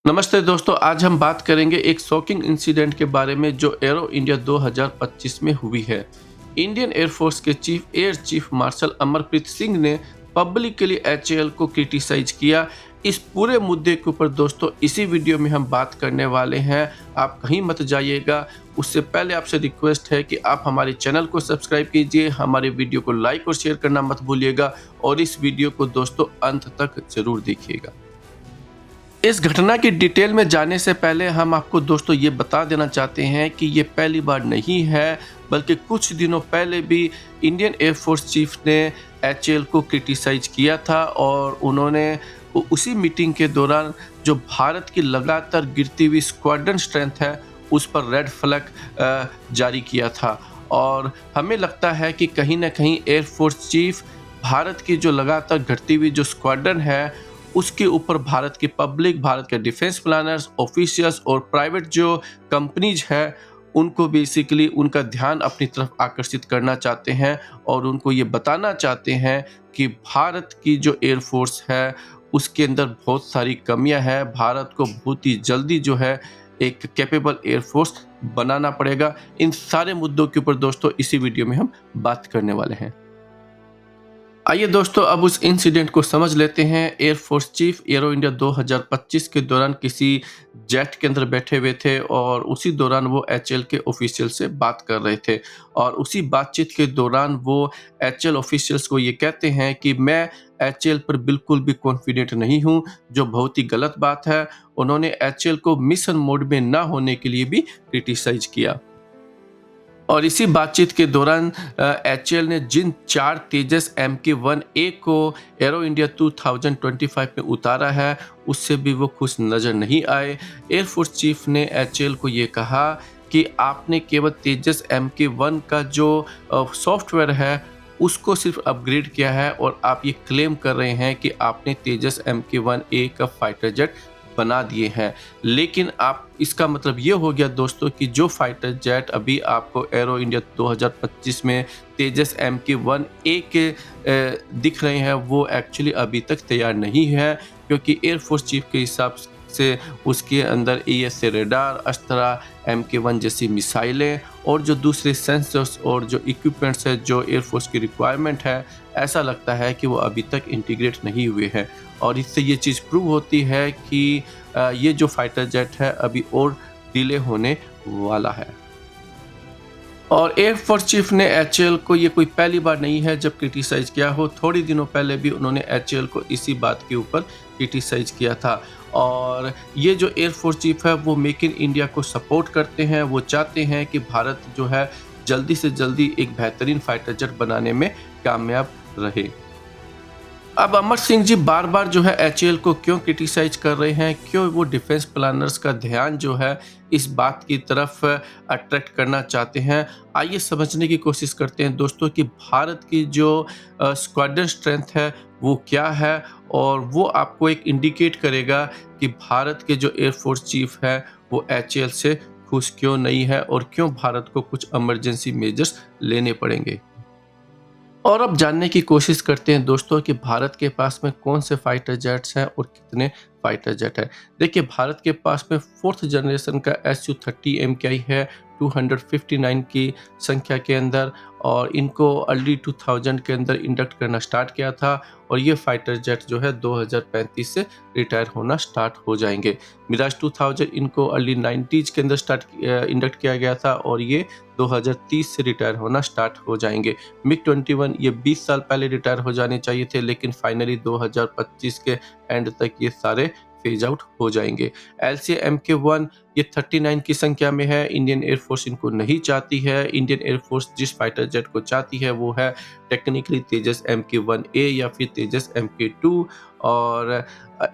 नमस्ते दोस्तों, आज हम बात करेंगे एक शॉकिंग इंसिडेंट के बारे में जो एरो इंडिया 2025 में हुई है। इंडियन एयरफोर्स के chief air chief marshal Amarpreet Singh ने पब्लिकली एचएएल को क्रिटिसाइज किया। इस पूरे मुद्दे के ऊपर दोस्तों इसी वीडियो में हम बात करने वाले हैं। आप कहीं मत जाइएगा। उससे पहले आपसे रिक्वेस्ट है कि आप हमारे चैनल को सब्सक्राइब कीजिए, हमारे वीडियो को लाइक और शेयर करना मत भूलिएगा और इस वीडियो को दोस्तों अंत तक जरूर देखिएगा। इस घटना की डिटेल में जाने से पहले हम आपको दोस्तों ये बता देना चाहते हैं कि ये पहली बार नहीं है, बल्कि कुछ दिनों पहले भी इंडियन एयरफोर्स चीफ ने एचएएल को क्रिटिसाइज किया था और उन्होंने उसी मीटिंग के दौरान जो भारत की लगातार गिरती हुई स्क्वाड्रन स्ट्रेंथ है उस पर रेड फ्लैग जारी किया था। और हमें लगता है कि कहीं ना कहीं एयरफोर्स चीफ भारत की जो लगातार घटती हुई जो स्क्वाड्रन है उसके ऊपर भारत की पब्लिक, भारत के डिफेंस प्लानर्स, ऑफिशियल्स और प्राइवेट जो कंपनीज है उनको बेसिकली उनका ध्यान अपनी तरफ आकर्षित करना चाहते हैं और उनको ये बताना चाहते हैं कि भारत की जो एयरफोर्स है उसके अंदर बहुत सारी कमियां हैं। भारत को बहुत ही जल्दी जो है एक कैपेबल एयरफोर्स बनाना पड़ेगा। इन सारे मुद्दों के ऊपर दोस्तों इसी वीडियो में हम बात करने वाले हैं। आइए दोस्तों अब उस इंसिडेंट को समझ लेते हैं। एयरफोर्स चीफ एरो इंडिया 2025 के दौरान किसी जेट के अंदर बैठे हुए थे और उसी दौरान वो एचएएल के ऑफिशियल से बात कर रहे थे और उसी बातचीत के दौरान वो एचएएल ऑफिशियल्स को ये कहते हैं कि मैं एचएएल पर बिल्कुल भी कॉन्फिडेंट नहीं हूँ, जो बहुत ही गलत बात है। उन्होंने एचएएल को मिशन मोड में ना होने के लिए भी क्रिटिसाइज किया और इसी बातचीत के दौरान एचएएल ने जिन 4 तेजस MK1A को एरो इंडिया 2025 में उतारा है उससे भी वो खुश नज़र नहीं आए। एयरफोर्स चीफ ने एचएएल को ये कहा कि आपने केवल तेजस MK1 का जो सॉफ्टवेयर है उसको सिर्फ अपग्रेड किया है और आप ये क्लेम कर रहे हैं कि आपने तेजस MK1A का फाइटर जेट बना दिए हैं। लेकिन आप इसका मतलब ये हो गया दोस्तों कि जो फाइटर जेट अभी आपको एरो इंडिया 2025 में तेजस MK1A के दिख रहे हैं वो एक्चुअली अभी तक तैयार नहीं है, क्योंकि एयरफोर्स चीफ के हिसाब से उसके अंदर AESA रेडार, अस्त्रा, MK1 जैसी मिसाइलें और जो दूसरे सेंसर्स और जो इक्विपमेंट्स है जो एयरफोर्स की रिक्वायरमेंट है, ऐसा लगता है कि वो अभी तक इंटीग्रेट नहीं हुए हैं। और इससे ये चीज़ प्रूव होती है कि ये जो फाइटर जेट है अभी और डिले होने वाला है। और एयरफोर्स चीफ ने एचएएल को ये कोई पहली बार नहीं है जब क्रिटिसाइज किया हो। थोड़ी दिनों पहले भी उन्होंने एचएएल को इसी बात के ऊपर क्रिटिसाइज किया था। और ये जो एयरफोर्स चीफ है वो मेक इन इंडिया को सपोर्ट करते हैं। वो चाहते हैं कि भारत जो है जल्दी से जल्दी एक बेहतरीन फाइटर जेट बनाने में कामयाब रहे। अब अमर सिंह जी बार बार जो है एचएएल को क्यों क्रिटिसाइज कर रहे हैं, क्यों वो डिफेंस प्लानर्स का ध्यान जो है इस बात की तरफ अट्रैक्ट करना चाहते हैं। आइए समझने की कोशिश करते हैं दोस्तों कि भारत की जो स्क्वाड्रन स्ट्रेंथ है वो क्या है और वो आपको एक इंडिकेट करेगा कि भारत के जो एयरफोर्स चीफ है वो एचएएल से खुश क्यों नहीं है और क्यों भारत को कुछ इमरजेंसी मेजर्स लेने पड़ेंगे। और अब जानने की कोशिश करते हैं दोस्तों कि भारत के पास में कौन से फाइटर जेट्स हैं और कितने फाइटर जेट हैं। देखिए भारत के पास में 4th जनरेशन का Su-30 MKI है 259 की संख्या के अंदर और इनको अर्ली 2000 के अंदर इंडक्ट करना स्टार्ट किया था और ये फाइटर जेट जो है 2035 से रिटायर होना स्टार्ट हो जाएंगे। मिराज 2000 इनको अर्ली 90s के अंदर इंडक्ट किया गया था और ये 2030 से रिटायर होना स्टार्ट हो जाएंगे। मिग-21 ये 20 साल पहले रिटायर हो जाने चाहिए थे, लेकिन फाइनली 2025 के एंड तक ये सारे फेज आउट हो जाएंगे। LCA MK1 ये 39 की संख्या में है। इंडियन एयरफोर्स इनको नहीं चाहती है। इंडियन एयरफोर्स जिस फाइटर जेट को चाहती है वो है टेक्निकली तेजस MK1A या फिर तेजस MK2। और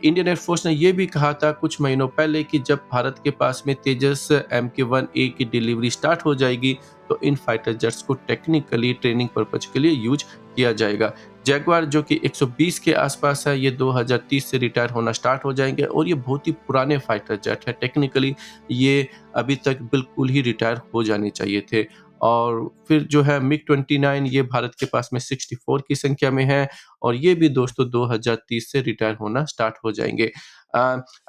इंडियन एयरफोर्स ने ये भी कहा था कुछ महीनों पहले कि जब भारत के पास में तेजस MK1A की डिलीवरी स्टार्ट हो जाएगी तो इन फाइटर जेट्स को टेक्निकली ट्रेनिंग पर्पज के लिए यूज किया जाएगा। जैगवार जो कि 120 के आसपास है ये 2030 से रिटायर होना स्टार्ट हो जाएंगे और ये बहुत ही पुराने फाइटर जेट है। टेक्निकली ये अभी तक बिल्कुल ही रिटायर हो जाने चाहिए थे। और फिर जो है मिग-29 ये भारत के पास में 64 की संख्या में है और ये भी दोस्तों 2030 से रिटायर होना स्टार्ट हो जाएँगे। अ,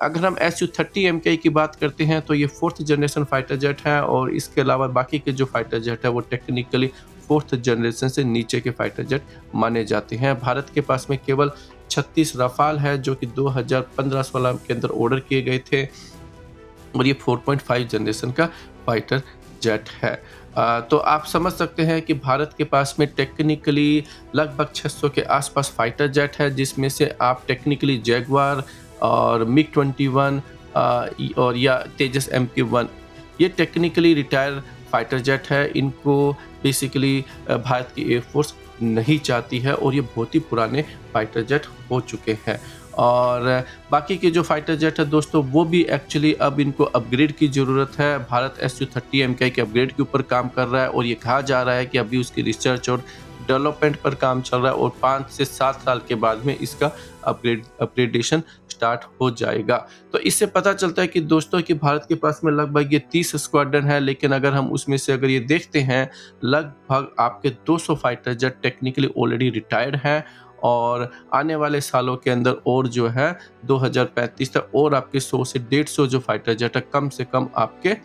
अगर हम Su-30 MKI की बात करते हैं तो ये 4th जनरेशन फाइटर जेट है और इसके अलावा बाकी के जो फाइटर जेट है वो टेक्निकली 4th जनरेशन से नीचे के फाइटर जेट माने जाते हैं। भारत के पास में केवल 36 रफ़ाल है जो कि 2015-16 के अंदर ऑर्डर किए गए थे और ये 4.5 जनरेशन का फाइटर जेट है। तो आप समझ सकते हैं कि भारत के पास में टेक्निकली लगभग 600 के आसपास फाइटर जेट है जिसमें से आप टेक्निकली जैगुआर और मिग-21 और या तेजस MQ-1 ये टेक्निकली रिटायर फाइटर जेट है। इनको बेसिकली भारत की एयरफोर्स नहीं चाहती है और ये बहुत ही पुराने फाइटर जेट हो चुके हैं। और बाकी के जो फाइटर जेट है दोस्तों वो भी एक्चुअली अब इनको अपग्रेड की ज़रूरत है। भारत Su-30 MKI के अपग्रेड के ऊपर काम कर रहा है और ये कहा जा रहा है कि अभी उसकी रिसर्च और डेवलपमेंट पर काम चल रहा है और 5 से 7 साल के बाद में इसका अपग्रेडेशन स्टार्ट हो जाएगा। तो इससे पता चलता है कि दोस्तों कि भारत के पास में लगभग ये 30 स्क्वाड्रन है, लेकिन अगर हम उसमें से अगर ये देखते हैं लगभग आपके 200 fighter jet technically already retired हैं और आने वाले सालों के अंदर और जो है 2035 तक और आपके 100 से 150 जो फाइटर जेट है कम से कम आपके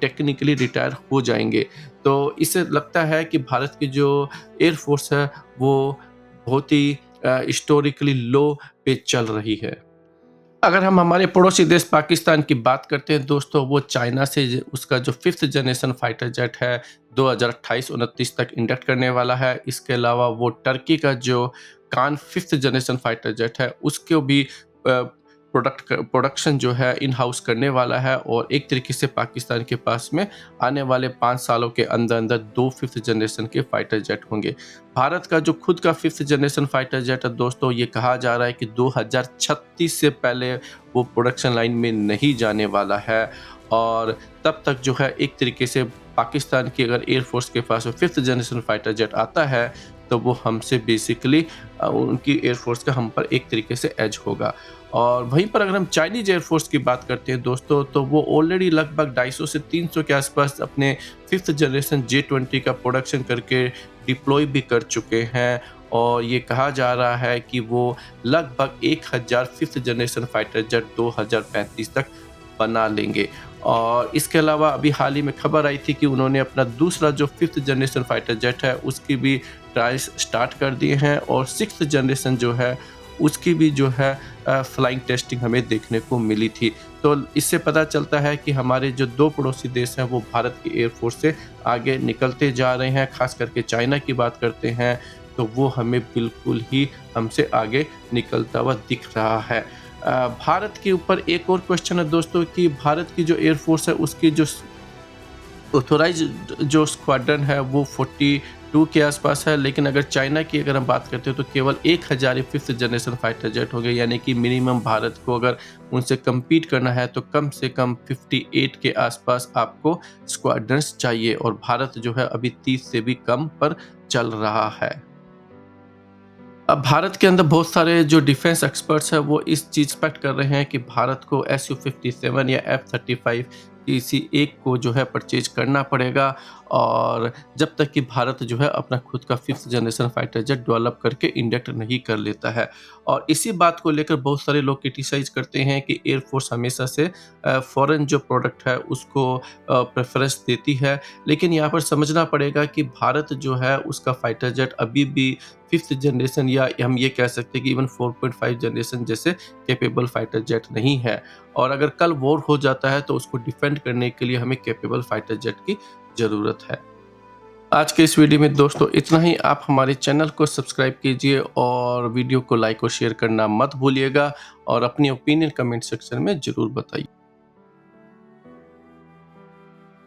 टेक्निकली रिटायर हो जाएंगे। तो इससे लगता है कि भारत की जो एयरफोर्स है वो बहुत ही हिस्टोरिकली लो पे चल रही है। अगर हम हमारे पड़ोसी देश पाकिस्तान की बात करते हैं दोस्तों वो चाइना से उसका जो 5th जनरेशन फाइटर जेट है 2028-29 तक इंडक्ट करने वाला है। इसके अलावा वो टर्की का जो कान 5th जनरेशन फाइटर जेट है उसको भी प्रोडक्शन जो है इन हाउस करने वाला है और एक तरीके से पाकिस्तान के पास में आने वाले 5 सालों के अंदर अंदर 2 5th जनरेशन के फाइटर जेट होंगे। भारत का जो खुद का 5th जनरेशन फाइटर जेट है दोस्तों ये कहा जा रहा है कि 2036 से पहले वो प्रोडक्शन लाइन में नहीं जाने वाला है और तब तक जो है एक तरीके से पाकिस्तान की अगर एयरफोर्स के पास 5th जनरेशन फाइटर जेट आता है तो वो हमसे बेसिकली उनकी एयरफोर्स का हम पर एक तरीके से एज होगा। और वहीं पर अगर हम चाइनीज एयरफोर्स की बात करते हैं दोस्तों तो वो ऑलरेडी लगभग 250 से 300 के आसपास अपने 5th जनरेशन J-20 का प्रोडक्शन करके डिप्लॉय भी कर चुके हैं और ये कहा जा रहा है कि वो लगभग 1000 5th जनरेशन फाइटर जेट 2035 तक बना लेंगे। और इसके अलावा अभी हाल ही में खबर आई थी कि उन्होंने अपना दूसरा जो 5th जनरेशन फाइटर जेट है उसकी भी ट्रायल्स स्टार्ट कर दिए हैं और 6th जनरेशन जो है उसकी भी जो है फ्लाइंग टेस्टिंग हमें देखने को मिली थी। तो इससे पता चलता है कि हमारे जो 2 पड़ोसी देश हैं वो भारत की एयरफोर्स से आगे निकलते जा रहे हैं। खास करके चाइना की बात करते हैं तो वो हमें बिल्कुल ही हमसे आगे निकलता हुआ दिख रहा है। भारत के ऊपर एक और क्वेश्चन है दोस्तों कि भारत की जो एयरफोर्स है उसकी जो ऑथोराइज जो स्क्वाड्रन है वो 42 के आसपास है, लेकिन अगर चाइना की अगर हम बात करते हो तो केवल 1000 ही 5th जनरेशन फाइटर जेट हो गए, यानी कि मिनिमम भारत को अगर उनसे कम्पीट करना है तो कम से कम 58 के आसपास आपको स्क्वाड्रन्स चाहिए और भारत जो है अभी 30 से भी कम पर चल रहा है। अब भारत के अंदर बहुत सारे जो डिफेंस एक्सपर्ट्स हैं वो इस चीज़ एक्सपेक्ट कर रहे हैं कि भारत को Su-57 या F-35 किसी एक को जो है परचेज करना पड़ेगा और जब तक कि भारत जो है अपना खुद का 5th generation fighter jet develop करके इंडक्ट नहीं कर लेता है। और इसी बात को लेकर बहुत सारे लोग क्रिटिसाइज करते हैं कि एयरफोर्स हमेशा से फॉरेन जो प्रोडक्ट है उसको प्रेफरेंस देती है, लेकिन यहाँ पर समझना पड़ेगा कि भारत जो है उसका फाइटर जेट अभी भी 5th जनरेशन या हम ये कह सकते हैं कि इवन 4.5 जनरेशन जैसे कैपेबल फाइटर जेट नहीं है और अगर कल वॉर हो जाता है तो उसको डिफेंड करने के लिए हमें कैपेबल फाइटर जेट की ज़रूरत है। आज के इस वीडियो में दोस्तों इतना ही। आप हमारे चैनल को सब्सक्राइब कीजिए और वीडियो को लाइक और शेयर करना मत भूलिएगा और अपनी ओपिनियन कमेंट सेक्शन में ज़रूर बताइए।